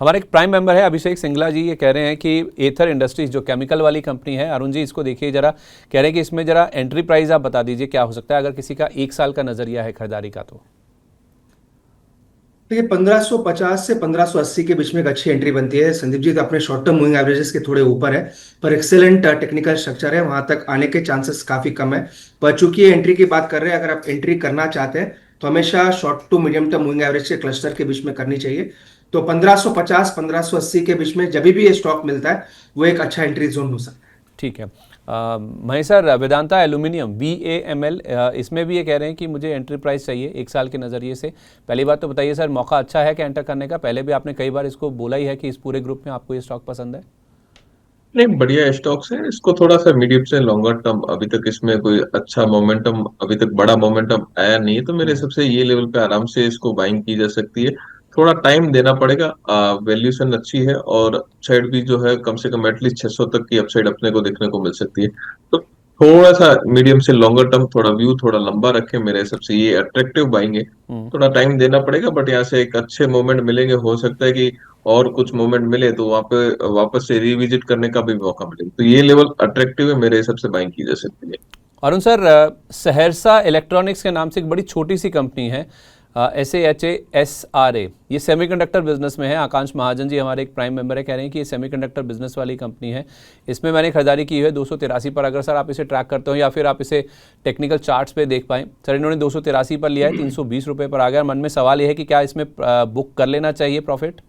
हमारे एक prime member है अभिषेक सिंगला जी, ये कह रहे हैं कि एथर इंडस्ट्रीज जो केमिकल वाली कंपनी है, अरुण जी इसको देखिए जरा, कह रहे हैं कि इसमें जरा एंट्री प्राइस आप बता दीजिए क्या हो सकता है अगर किसी का 1 साल का नजरिया है खरीदारी का तो। देखिए 1550 से 1580 के बीच में एक अच्छी एंट्री बनती है। संदीप जी तो अपने शॉर्ट टर्म मूविंग एवरेजेस के थोड़े ऊपर है, पर एक्सेलेंट टेक्निकल स्ट्रक्चर है, वहां तक आने के चांसेस काफी कम है। पर चूंकि ये एंट्री की बात कर रहे हैं, अगर आप एंट्री करना चाहते हैं तो हमेशा short to medium term moving average के क्लस्टर के बीच में करनी चाहिए। तो 1550 1580 के बीच में जब भी ये स्टॉक मिलता है वो एक अच्छा एंट्री जोन हो सकता है। ठीक है। Mahesh sir, Vedanta aluminium VAML, इसमें भी ये कह रहे हैं कि मुझे एंट्री प्राइस चाहिए 1 साल के नज़रिए से। पहली बात तो बताइए सर, मौका अच्छा है कि एंटर करने का? पहले भी आपने कई बार इसको बोला ही है कि इस पूरे ग्रुप में आपको ये स्टॉक पसंद है। नहीं, बढ़िया स्टॉक्स है। इसको थोड़ा सा मीडियम से लॉन्गर टर्म, अभी तक इसमें कोई अच्छा मोमेंटम, अभी तक बड़ा मोमेंटम आया नहीं है, तो मेरे हिसाब से ये लेवल पे आराम से इसको बाइंग की जा सकती है। थोड़ा टाइम देना पड़ेगा। वैल्यूएशन अच्छी है और अपसाइड भी जो है कम से कम एटलीस्ट 600 तक की अपसाइड अपने को देखने को मिल सकती है। तो थोड़ा सा मीडियम से लॉन्गर टर्म, थोड़ा व्यू थोड़ा लंबा रखें, मेरे हिसाब से ये अट्रैक्टिव बाइंग है। थोड़ा टाइम देना पड़ेगा, बट यहाँ से एक अच्छे मोमेंट मिलेंगे। हो सकता है कि और कुछ मोमेंट मिले तो वहां पे वापस से रिविजिट करने का भी मौका मिलेगा। तो ये लेवल अट्रैक्टिव है, मेरे हिसाब से बाइंग की जा सकती है। अरुण सर, सहरसा इलेक्ट्रॉनिक्स के नाम से एक बड़ी छोटी सी कंपनी है, SAHSRA, ये सेमीकंडक्टर बिजनेस में है। आकांक्ष महाजन जी हमारे एक प्राइम मेंबर है, कह रहे हैं कि ये सेमीकंडक्टर बिजनेस वाली कंपनी है। इसमें मैंने खरीदारी की है 283 पर। अगर सर आप इसे ट्रैक करते हो या फिर आप इसे टेक्निकल चार्ट्स पे देख पाएँ, सर इन्होंने 283 पर लिया है, 320 रुपये पर आ गया। मन में सवाल ये है कि क्या इसमें बुक कर लेना चाहिए प्रॉफिट?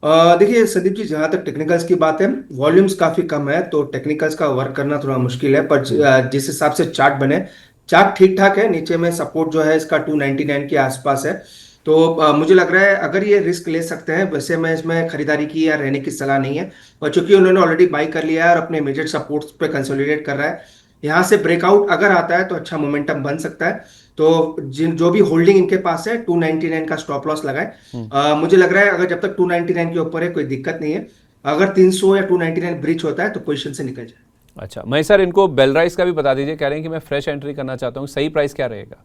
देखिए संदीप जी, जहां तक टेक्निकल्स की बात है, वॉल्यूम्स काफी कम है तो टेक्निकल्स का वर्क करना थोड़ा मुश्किल है। पर जिस हिसाब से चार्ट बने, चार्ट ठीक ठाक है। नीचे में सपोर्ट जो है इसका 299 के आसपास है। तो मुझे लग रहा है अगर ये रिस्क ले सकते हैं। वैसे मैं इसमें खरीदारी की या रहने की सलाह नहीं है, और चूंकि उन्होंने ऑलरेडी बाई कर लिया है और अपने मेजर सपोर्ट्स पे कंसोलिडेट कर रहा है, यहाँ से ब्रेकआउट अगर आता है तो अच्छा मोमेंटम बन सकता है। तो जिन जो भी होल्डिंग इनके पास है, 299 का स्टॉप लॉस लगाए। मुझे लग रहा है अगर जब तक 299 के ऊपर है कोई दिक्कत नहीं है। अगर 300 या 299 ब्रीच होता है तो पोजीशन से निकल जाए। अच्छा महेश सर, इनको बेलराइस का भी बता दीजिए, कह रहे हैं कि मैं फ्रेश एंट्री करना चाहता हूँ, सही प्राइस क्या रहेगा?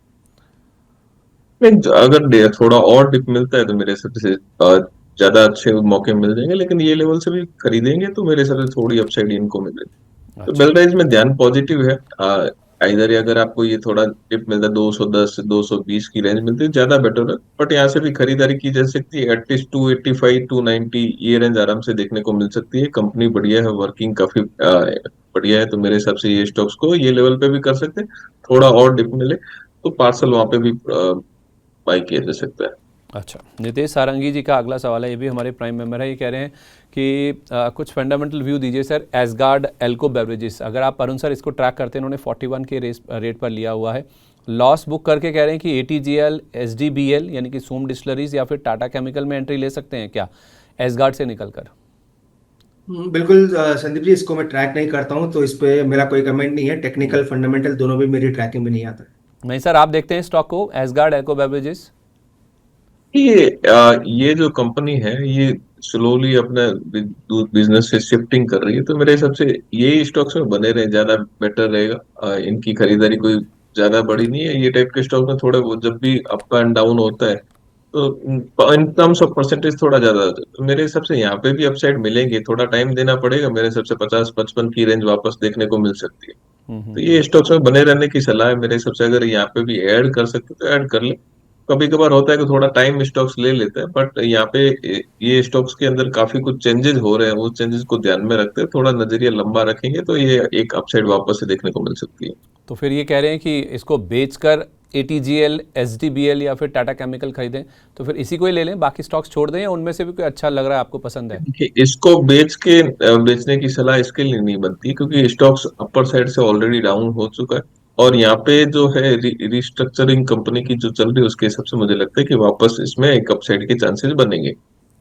नहीं, अगर थोड़ा और डिप मिलता है तो मेरे हिसाब से ज्यादा अच्छे मौके मिल जाएंगे, लेकिन ये लेवल से भी खरीदेंगे तो मेरे हिसाब से थोड़ी अपसाइड इनको मिलेगी। तो अच्छा। बेलराइज में ध्यान पॉजिटिव है। इधर अगर आपको ये थोड़ा डिप मिलता है, 210 से 220 की रेंज मिलती है, ज्यादा बेटर है। बट यहाँ से भी खरीदारी की जा सकती है। एटलीस्ट 285 290 ये रेंज आराम से देखने को मिल सकती है। कंपनी बढ़िया है, वर्किंग काफी बढ़िया है, तो मेरे हिसाब से ये स्टॉक्स को ये लेवल पे भी कर सकते हैं। थोड़ा और डिप मिले तो पार्सल वहां पे भी बाई किया जा सकता है। अच्छा, नितेश सारंगी जी का अगला सवाल है, ये भी हमारे प्राइम मेंबर है। ये कह रहे हैं कि कुछ फंडामेंटल व्यू दीजिए सर, एसगार्ड एल्को बेवरेजेस। अगर आप अरुण सर इसको ट्रैक करते हैं, इन्होंने 41 के रेट पर लिया हुआ है। लॉस बुक करके कह रहे हैं कि ATGL SDBL यानी कि सोम डिस्टिलरीज या फिर टाटा केमिकल में एंट्री ले सकते हैं क्या एसगार्ड से निकल कर? बिल्कुल संदीप जी, इसको मैं ट्रैक नहीं करता हूँ तो इस पे मेरा कोई कमेंट नहीं है। टेक्निकल फंडामेंटल दोनों भी मेरी ट्रैकिंग में नहीं आता है। नहीं सर, आप देखते हैं स्टॉक को एसगार्ड एल्को बेवरेजेस? ये जो कंपनी है ये स्लोली अपना बिजनेस से शिफ्टिंग कर रही है, तो मेरे हिसाब से ये स्टॉक्स में बने रहे ज्यादा बेटर रहेगा। इनकी खरीदारी कोई ज्यादा बड़ी नहीं है। ये टाइप के स्टॉक में थोड़े बहुत जब भी अप एंड डाउन होता है तो इन टर्म्स ऑफ परसेंटेज थोड़ा ज्यादा होता है। तो मेरे हिसाब से यहाँ पे भी अपसाइड मिलेंगे, थोड़ा टाइम देना पड़ेगा। मेरे हिसाब से 50-55 की रेंज वापस देखने को मिल सकती है। तो ये स्टॉक्स में बने रहने की सलाह है मेरे हिसाब से। अगर यहाँ पे भी ऐड कर सकते तो ऐड कर ले। कभी कभार होता है कि थोड़ा टाइम स्टॉक्स ले लेते हैं, बट यहाँ पे ये स्टॉक्स के अंदर काफी कुछ चेंजेस हो रहे हैं। वो चेंजेस को ध्यान में रखते हैं, थोड़ा नजरिया लंबा रखेंगे तो ये एक अपसाइड वापस से देखने को मिल सकती है। तो फिर ये कह रहे हैं कि इसको बेचकर ATGL SDBL या फिर टाटा केमिकल खरीदें, तो फिर इसी को ही ले लें, बाकी स्टॉक्स छोड़ दें, या उनमें से भी कोई अच्छा लग रहा है आपको, पसंद है? देखिए, इसको बेचने की सलाह इसके लिए नहीं बनती, क्योंकि स्टॉक्स अपर साइड से ऑलरेडी डाउन हो चुका है। और यहाँ पे जो है रिस्ट्रक्चरिंग कंपनी की जो चल रही है, उसके हिसाब से मुझे लगता है कि वापस इसमें एक अपसाइड के चांसेस बनेंगे।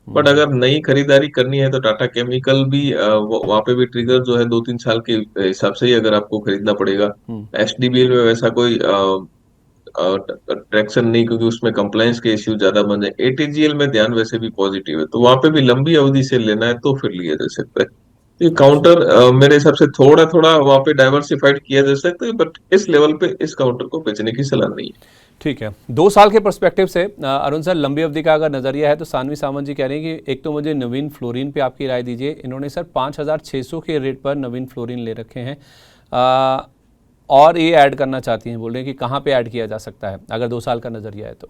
बट अगर नई खरीदारी करनी है तो टाटा केमिकल भी वहाँ पे भी ट्रिगर जो है 2-3 साल के हिसाब से ही अगर आपको खरीदना पड़ेगा। SDBL में वैसा कोई ट्रैक्शन नहीं, क्योंकि उसमें कंप्लायंस के इश्यू ज्यादा बन जाए। ATGL में ध्यान वैसे भी पॉजिटिव है, तो वहां पे भी लंबी अवधि से लेना है तो फिर लिया जा सकता है। तो ये अच्छा। काउंटर मेरे हिसाब से थोड़ा थोड़ा वहां पे डाइवर्सिफाइड किया जा सकता है, बट इस लेवल पे इस काउंटर को बेचने की सलाह नहीं है। ठीक है, 2 साल के पर्सपेक्टिव से अरुण सर, लंबी अवधि का अगर नज़रिया है तो सानवी सावंत जी कह रहे हैं कि एक तो मुझे नवीन फ्लोरिन पे आपकी राय दीजिए। इन्होंने सर 5,600 के रेट पर नवीन फ्लोरिन ले रखे हैं और ये ऐड करना चाहती हैं, बोल रहे हैं कि कहाँ पे ऐड किया जा सकता है अगर 2 साल का नज़रिया है तो।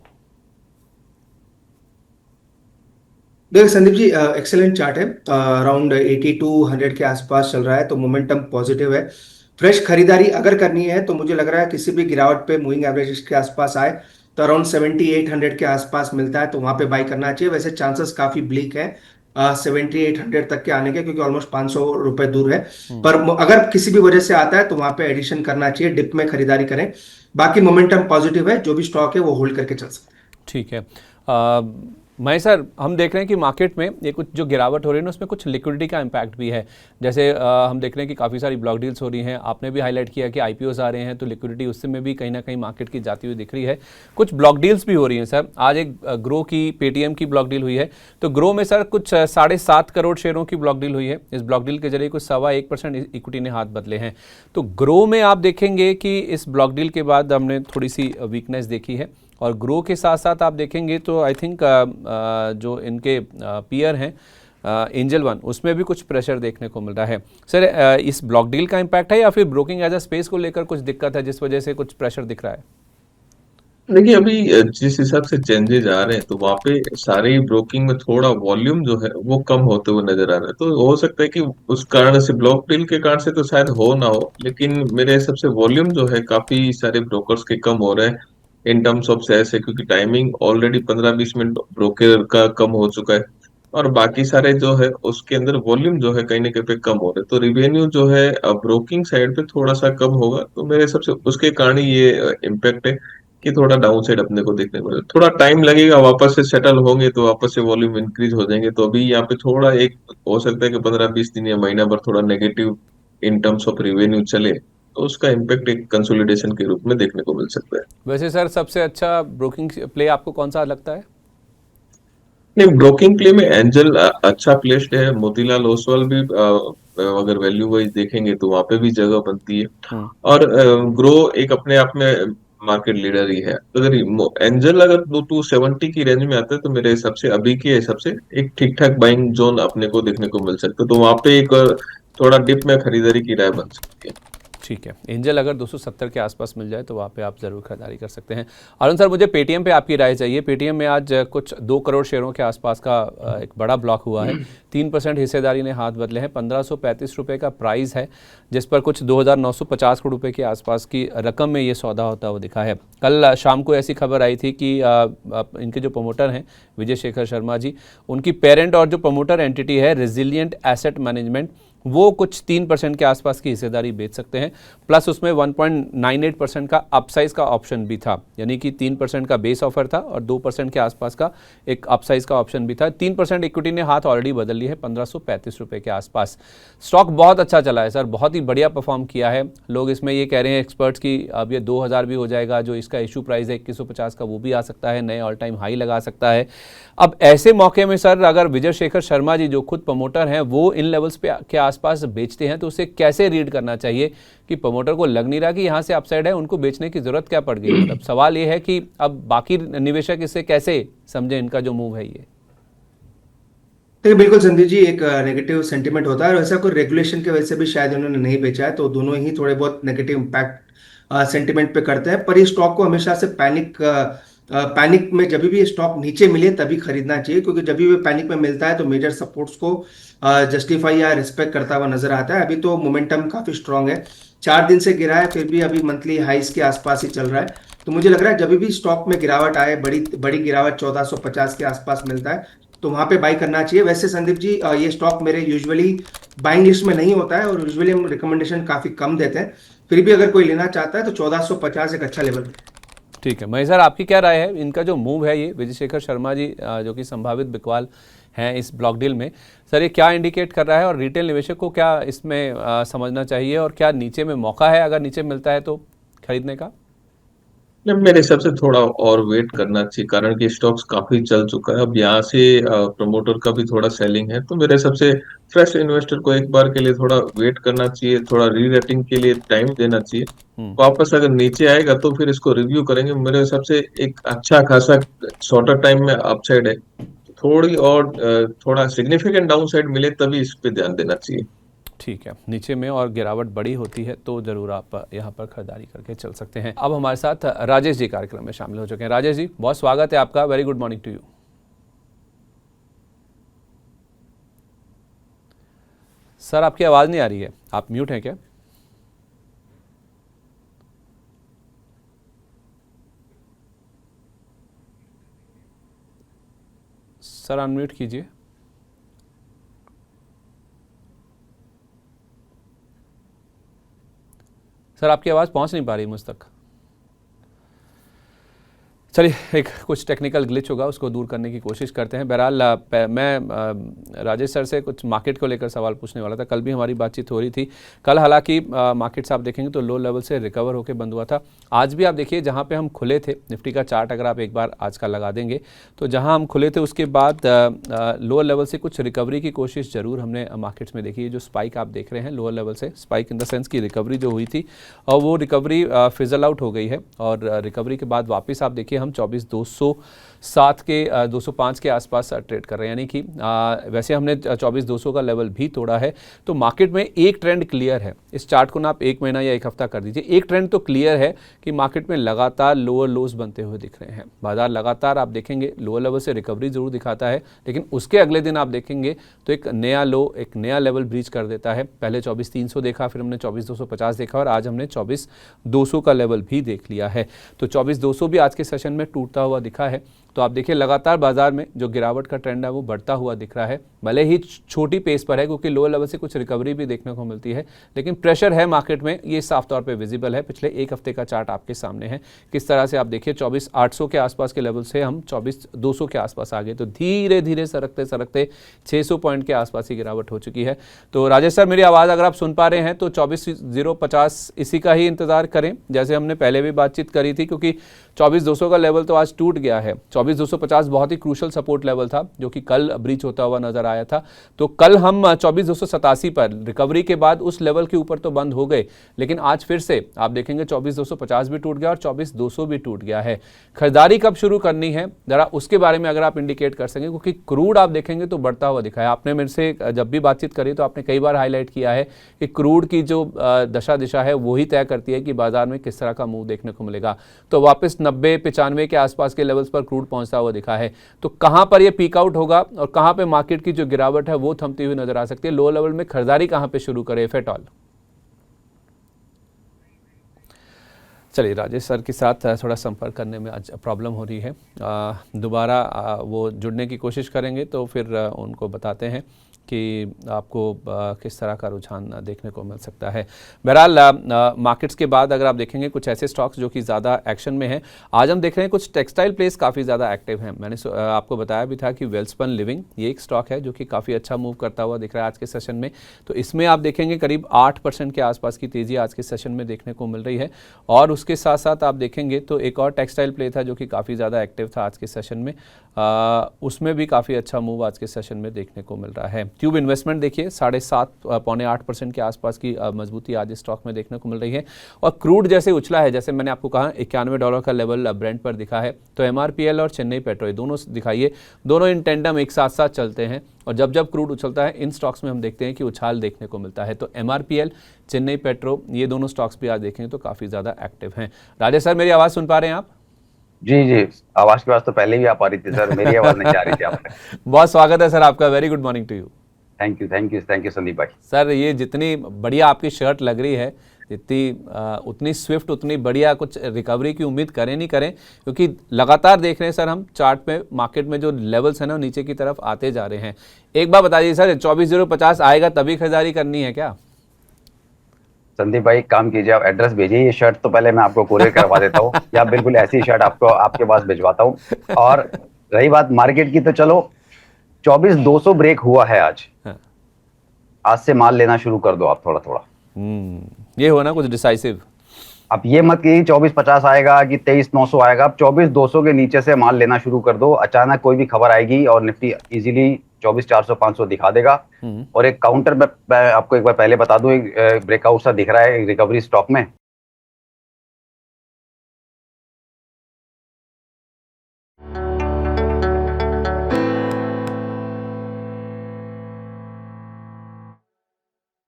देखिए संदीप जी, एक्सेलेंट चार्ट है, अराउंड 80 टू 100 के आसपास चल रहा है, तो मोमेंटम पॉजिटिव है। फ्रेश खरीदारी अगर करनी है तो मुझे लग रहा है किसी भी गिरावट पे मूविंग एवरेज के आसपास आए तो अराउंड 7800 के आसपास मिलता है, तो वहां पे बाई करना चाहिए। वैसे चांसेस काफी ब्लीक है 7800 तक के आने के, क्योंकि ऑलमोस्ट 500 रुपए दूर है। पर अगर किसी भी वजह से आता है तो वहां पे एडिशन करना चाहिए, डिप में खरीदारी करें। बाकी मोमेंटम पॉजिटिव है, जो भी स्टॉक है वो होल्ड करके चल सकते हैं। ठीक है, महेश सर, हम देख रहे हैं कि मार्केट में ये कुछ जो गिरावट हो रही है ना, उसमें कुछ लिक्विडिटी का इम्पैक्ट भी है। जैसे हम देख रहे हैं कि काफ़ी सारी ब्लॉक डील्स हो रही हैं, आपने भी हाईलाइट किया कि आईपीओस आ रहे हैं, तो लिक्विडिटी उससे में भी कहीं ना कहीं मार्केट की जाती हुई दिख रही है। कुछ ब्लॉक डील्स भी हो रही हैं सर। आज एक ग्रो की, पेटीएम की ब्लॉक डील हुई है, तो ग्रो में सर कुछ 7.5 करोड़ शेयरों की ब्लॉक डील हुई है। इस ब्लॉक डील के जरिए कुछ 1.25% इक्विटी ने हाथ बदले हैं। तो ग्रो में आप देखेंगे कि इस ब्लॉक डील के बाद हमने थोड़ी सी वीकनेस देखी है, और ग्रो के साथ साथ आप देखेंगे तो आई थिंक जो इनके पीयर हैं एंजल वन, उसमें भी कुछ प्रेशर देखने को मिल रहा है। सर, इस ब्लॉक डील का इम्पैक्ट है या फिर ब्रोकिंग एज अ स्पेस को लेकर कुछ दिक्कत है जिस वजह से कुछ प्रेशर दिख रहा है? देखिए, अभी जिस हिसाब से चेंजेज आ रहे हैं तो वहां पे सारी ब्रोकिंग में थोड़ा वॉल्यूम जो है वो कम होते हुए नजर आ रहा है। तो हो सकता है कि उस कारण से, ब्लॉक डील के कारण से तो शायद हो ना हो, लेकिन मेरे हिसाब से वॉल्यूम जो है काफी सारे ब्रोकर्स के कम हो रहे हैं इन टर्म्स ऑफ शेयर है, क्योंकि टाइमिंग ऑलरेडी 15-20 मिनट ब्रोकर का कम हो चुका है। और बाकी सारे जो है उसके अंदर वॉल्यूम जो है कहीं ना कहीं पे कम हो रहे हैं, तो रिवेन्यू जो है ब्रोकिंग साइड पे थोड़ा सा कम होगा। तो मेरे हिसाब से उसके कारण ही ये इम्पेक्ट है कि थोड़ा डाउन साइड अपने को देखने को मिले। थोड़ा टाइम लगेगा, वापस से सेटल होंगे तो वापस से वॉल्यूम इंक्रीज हो जाएंगे। तो अभी यहाँ पे थोड़ा एक हो सकता है कि 15-20 दिन या महीना भर थोड़ा negative in terms of revenue चले, तो उसका इम्पेक्ट एक कंसोलिडेशन के रूप में देखने को मिल सकता है। वैसे सर, सबसे अच्छा ब्रोकिंग प्ले आपको कौन सा लगता है? नहीं, ब्रोकिंग प्ले में एंजल अच्छा प्लेस्ड है। मोतीलाल ओसवाल भी अगर वैल्यू वाइज देखेंगे तो वहां पे भी जगह बनती है। और ग्रो एक अपने आप में मार्केट लीडर ही है। तो अगर एंजल अगर 270 की रेंज में आता है तो मेरे हिसाब से अभी के हिसाब से एक ठीक ठाक बाइंग जोन अपने को देखने को मिल सकता है। तो वहां पे एक थोड़ा डिप में खरीदारी की राय बन सकती है। ठीक है, एंजल अगर 270 के आसपास मिल जाए तो वहाँ पे आप ज़रूर खरीदारी कर सकते हैं। अरुण सर, मुझे पेटीएम पे आपकी राय चाहिए। पेटीएम में आज कुछ 2 करोड़ शेयरों के आसपास का एक बड़ा ब्लॉक हुआ है। 3% हिस्सेदारी ने हाथ बदले हैं। 1535 रुपये का प्राइस है, जिस पर कुछ 2,950 करोड़ रुपये के आसपास की रकम में ये सौदा होता हुआ दिखा है। कल शाम को ऐसी खबर आई थी कि इनके जो प्रमोटर हैं विजय शेखर शर्मा जी, उनकी पेरेंट और जो प्रमोटर एंटिटी है रेजिलिएंट एसेट मैनेजमेंट, वो कुछ 3% के आसपास की हिस्सेदारी बेच सकते हैं। प्लस उसमें 1.98% का अपसाइज का ऑप्शन भी था, यानी कि 3% का बेस ऑफर था और 2% के आसपास का एक अपसाइज का ऑप्शन भी था। 3% इक्विटी ने हाथ ऑलरेडी बदल ली है 1535 रुपये के आसपास। स्टॉक बहुत अच्छा चला है सर, बहुत ही बढ़िया परफॉर्म किया है। लोग इसमें ये कह रहे हैं एक्सपर्ट्स की अब ये 2000 भी हो जाएगा। जो इसका इशू प्राइस है 2150 का, वो भी आ सकता है, नए ऑल टाइम हाई लगा सकता है। अब ऐसे मौके में सर, अगर विजय शेखर शर्मा जी जो खुद प्रमोटर हैं वो इन लेवल्स पे के आसपास बेचते हैं तो उसे कैसे रीड करना चाहिए कि प्रमोटर को लग नहीं रहा कि यहाँ से अपसाइड है, उनको बेचने की जरूरत क्या पड़ गई? मतलब सवाल ये है कि अब बाकी निवेशक इसे कैसे समझे, इनका जो मूव है ये। तो बिल्कुल संदीप जी, एक नेगेटिव सेंटीमेंट होता है और ऐसा कोई रेगुलेशन की वजह से भी शायद उन्होंने नहीं बेचा है, तो दोनों ही थोड़े बहुत नेगेटिव इम्पैक्ट सेंटीमेंट पे करते हैं। पर ये स्टॉक को हमेशा से पैनिक में जब भी स्टॉक नीचे मिले तभी खरीदना चाहिए, क्योंकि जब भी पैनिक में मिलता है तो मेजर सपोर्ट्स को जस्टिफाई या रिस्पेक्ट करता हुआ नजर आता है। अभी तो मोमेंटम काफी स्ट्रांग है, 4 दिन से गिरा है फिर भी अभी मंथली हाइस के आसपास ही चल रहा है। तो मुझे लग रहा है जब भी स्टॉक में गिरावट आए, बड़ी बड़ी गिरावट 1450 के आसपास मिलता है तो वहां पे बाई करना चाहिए। वैसे संदीप जी, ये स्टॉक मेरे यूजुअली बाइंग लिस्ट में नहीं होता है और यूजुअली हम रिकमेंडेशन काफी कम देते हैं, फिर भी अगर कोई लेना चाहता है तो 1450 एक अच्छा लेवल है। ठीक है महेश सर, आपकी क्या राय है? इनका जो मूव है ये विजय शेखर शर्मा जी जो कि संभावित बिकवाल हैं इस ब्लॉक डील में, सर ये क्या इंडिकेट कर रहा है और रिटेल निवेशक को क्या इसमें समझना चाहिए और क्या नीचे में मौका है, अगर नीचे मिलता है तो खरीदने का? मेरे हिसाब से थोड़ा और वेट करना चाहिए, कारण कि स्टॉक्स काफी चल चुका है। अब यहाँ से प्रमोटर का भी थोड़ा सेलिंग है, तो मेरे हिसाब से फ्रेश इन्वेस्टर को एक बार के लिए थोड़ा वेट करना चाहिए, थोड़ा री रेटिंग के लिए टाइम देना चाहिए। वापस अगर नीचे आएगा तो फिर इसको रिव्यू करेंगे। मेरे हिसाब से एक अच्छा खासा शॉर्टर टाइम में अपसाइड है, थोड़ी और थोड़ा सिग्निफिकेंट डाउन साइड मिले तभी इस पे ध्यान देना चाहिए। ठीक है, नीचे में और गिरावट बड़ी होती है तो ज़रूर आप यहाँ पर खरीदारी करके चल सकते हैं। अब हमारे साथ राजेश जी कार्यक्रम में शामिल हो चुके हैं। राजेश जी, बहुत स्वागत है आपका। Very good morning to you. Sir, आपकी आवाज़ नहीं आ रही है, आप म्यूट हैं क्या? सर, अनम्यूट कीजिए। सर, आपकी आवाज़ पहुंच नहीं पा रही मुझ तक। चलिए, एक कुछ टेक्निकल ग्लिच होगा, उसको दूर करने की कोशिश करते हैं। बहरहाल मैं राजेश सर से कुछ मार्केट को लेकर सवाल पूछने वाला था। कल भी हमारी बातचीत हो रही थी। कल हालांकि मार्केट्स आप देखेंगे तो लो लेवल से रिकवर होकर बंद हुआ था। आज भी आप देखिए, जहां पे हम खुले थे, निफ्टी का चार्ट अगर आप एक बार आज का लगा देंगे तो जहां हम खुले थे उसके बाद लोअर लेवल से कुछ रिकवरी की कोशिश ज़रूर हमने मार्केट्स में देखी है। जो स्पाइक आप देख रहे हैं लोअर लेवल से, स्पाइक इन द सेंस की रिकवरी जो हुई थी और वो रिकवरी फिजल आउट हो गई है। और रिकवरी के बाद वापस आप देखिए हम 24,207 के 205 के आसपास ट्रेड कर रहे हैं। यानी कि वैसे हमने 24,200 का लेवल भी तोड़ा है। तो मार्केट में एक ट्रेंड क्लियर है। इस चार्ट को ना आप एक महीना या एक हफ्ता कर दीजिए, एक ट्रेंड तो क्लियर है कि मार्केट में लगातार लोअर लोज बनते हुए दिख रहे हैं। बाजार लगातार आप देखेंगे लोअर लेवल से रिकवरी जरूर दिखाता है, लेकिन उसके अगले दिन आप देखेंगे तो एक नया लो, एक नया लेवल ब्रीच कर देता है। पहले 24,300 देखा, फिर हमने 24,250 देखा और आज हमने 24,200 का लेवल भी देख लिया है। तो 24,200 भी आज के सेशन में टूटता हुआ दिखा है। तो आप देखिए लगातार बाजार में जो गिरावट का ट्रेंड है वो बढ़ता हुआ दिख रहा है, भले ही छोटी पेस पर है क्योंकि लोअर लेवल से कुछ रिकवरी भी देखने को मिलती है, लेकिन प्रेशर है मार्केट में, ये साफ तौर पे विजिबल है। पिछले एक हफ्ते का चार्ट आपके सामने है किस तरह से। आप देखिए 24,800 के आसपास के लेवल से हम 24,200 के आसपास आ गए, तो धीरे धीरे सरकते सरकते 600 पॉइंट के आसपास ही गिरावट हो चुकी है। तो राजेश सर, मेरी आवाज़ अगर आप सुन पा रहे हैं तो 24,050 इसी का ही इंतजार करें जैसे हमने पहले भी बातचीत करी थी, क्योंकि 24,200 का लेवल तो आज टूट गया है। 24,250 बहुत ही क्रूशल सपोर्ट लेवल था जो कि कल ब्रीच होता हुआ नजर आया था। तो कल हम 24,287 पर रिकवरी के बाद उस लेवल के ऊपर तो बंद हो गए, लेकिन आज फिर से आप देखेंगे 24,250 भी टूट गया और 24,200 भी टूट गया है। खरीदारी कब शुरू करनी है जरा उसके बारे में अगर आप इंडिकेट कर सकें, क्योंकि क्रूड आप देखेंगे तो बढ़ता हुआ दिखा है। आपने मेरे से जब भी बातचीत करी तो आपने कई बार हाईलाइट किया है कि क्रूड की जो दशा दिशा है वही तय करती है कि बाजार में किस तरह का मूव देखने को मिलेगा। तो वापस 90-95 के आसपास के लेवल्स पर क्रूड पहुंचता हुआ दिखा है। तो कहां पर यह पीक आउट होगा और कहां पे मार्केट की जो गिरावट है वो थमती हुई नजर आ सकती है? लो लेवल में खरीदारी कहां पे शुरू करें इफ एट ऑल? चलिए, राजेश सर के साथ थोड़ा संपर्क करने में आज प्रॉब्लम हो रही है। दोबारा वो जुड़ने की कोशिश करेंगे तो फिर उनको बताते हैं कि आपको किस तरह का रुझान देखने को मिल सकता है। बहरहाल मार्केट्स के बाद अगर आप देखेंगे कुछ ऐसे स्टॉक्स जो कि ज़्यादा एक्शन में हैं, आज हम देख रहे हैं कुछ टेक्सटाइल प्लेस काफ़ी ज़्यादा एक्टिव हैं। मैंने आपको बताया भी था कि वेल्सपन लिविंग ये एक स्टॉक है जो कि काफ़ी अच्छा मूव करता हुआ दिख रहा है आज के सेशन में। तो इसमें आप देखेंगे करीब 8% के आसपास की तेज़ी आज के सेशन में देखने को मिल रही है। और उसके साथ साथ आप देखेंगे तो एक और टेक्सटाइल प्ले था जो कि काफ़ी ज़्यादा एक्टिव था आज के सेशन में, उसमें भी काफ़ी अच्छा मूव आज के सेशन में देखने को मिल रहा है। ट्यूब इन्वेस्टमेंट देखिए 7.5-8% के आसपास की मजबूती आज स्टॉक में देखने को मिल रही है। और क्रूड जैसे उछला है, जैसे मैंने आपको कहा $91 का लेवल ब्रेंट पर दिखा है, तो MRPL और चेन्नई पेट्रो दोनों दिखाइए, दोनों इन टेंडम एक साथ साथ चलते हैं। और जब जब क्रूड उछलता है इन स्टॉक्स में हम देखते हैं कि उछाल देखने को मिलता है। तो MRPL, चेन्नई पेट्रो, ये दोनों स्टॉक्स भी आज देखेंगे तो काफ़ी ज़्यादा एक्टिव हैं। राजेश सर, मेरी आवाज़ सुन पा रहे हैं आप? जी जी, आवाज की आवाज तो पहले भी आ पा रही थी सर, मेरी आवाज नहीं जा रही थी आप तक। बहुत स्वागत है सर आपका। Very good morning to you. Thank you thank you thank you Sandeep भाई। सर, ये जितनी बढ़िया आपकी शर्ट लग रही है, जितनी उतनी स्विफ्ट, उतनी बढ़िया कुछ रिकवरी की उम्मीद करें नहीं करें, क्योंकि लगातार देख रहे हैं सर हम चार्ट पे मार्केट में जो लेवल्स हैं ना नीचे की तरफ आते जा रहे हैं। एक बार बताइए सर, 24,050 आएगा तभी खरीदारी करनी है क्या? संदीप भाई काम कीजिए, आप एड्रेस भेजिए, ये शर्ट तो पहले मैं आपको कोरियर करवा देता हूँ या बिल्कुल ऐसी शर्ट आपको आपके पास भिजवाता हूँ। और रही बात मार्केट की, तो चलो 24,200 ब्रेक हुआ है आज। हाँ। आज से माल लेना शुरू कर दो आप थोड़ा थोड़ा। ये हो ना कुछ डिसाइसिव। अब ये मत कि 24,50 आएगा कि 23,900 आएगा, अब 24,200 के नीचे से माल लेना शुरू कर दो। अचानक कोई भी खबर आएगी और निफ्टी इजीली 24,400 500 दिखा देगा। और एक काउंटर मैं आपको एक बार पहले बता दूं, एक ब्रेकआउट सा दिख रहा है रिकवरी स्टॉक में,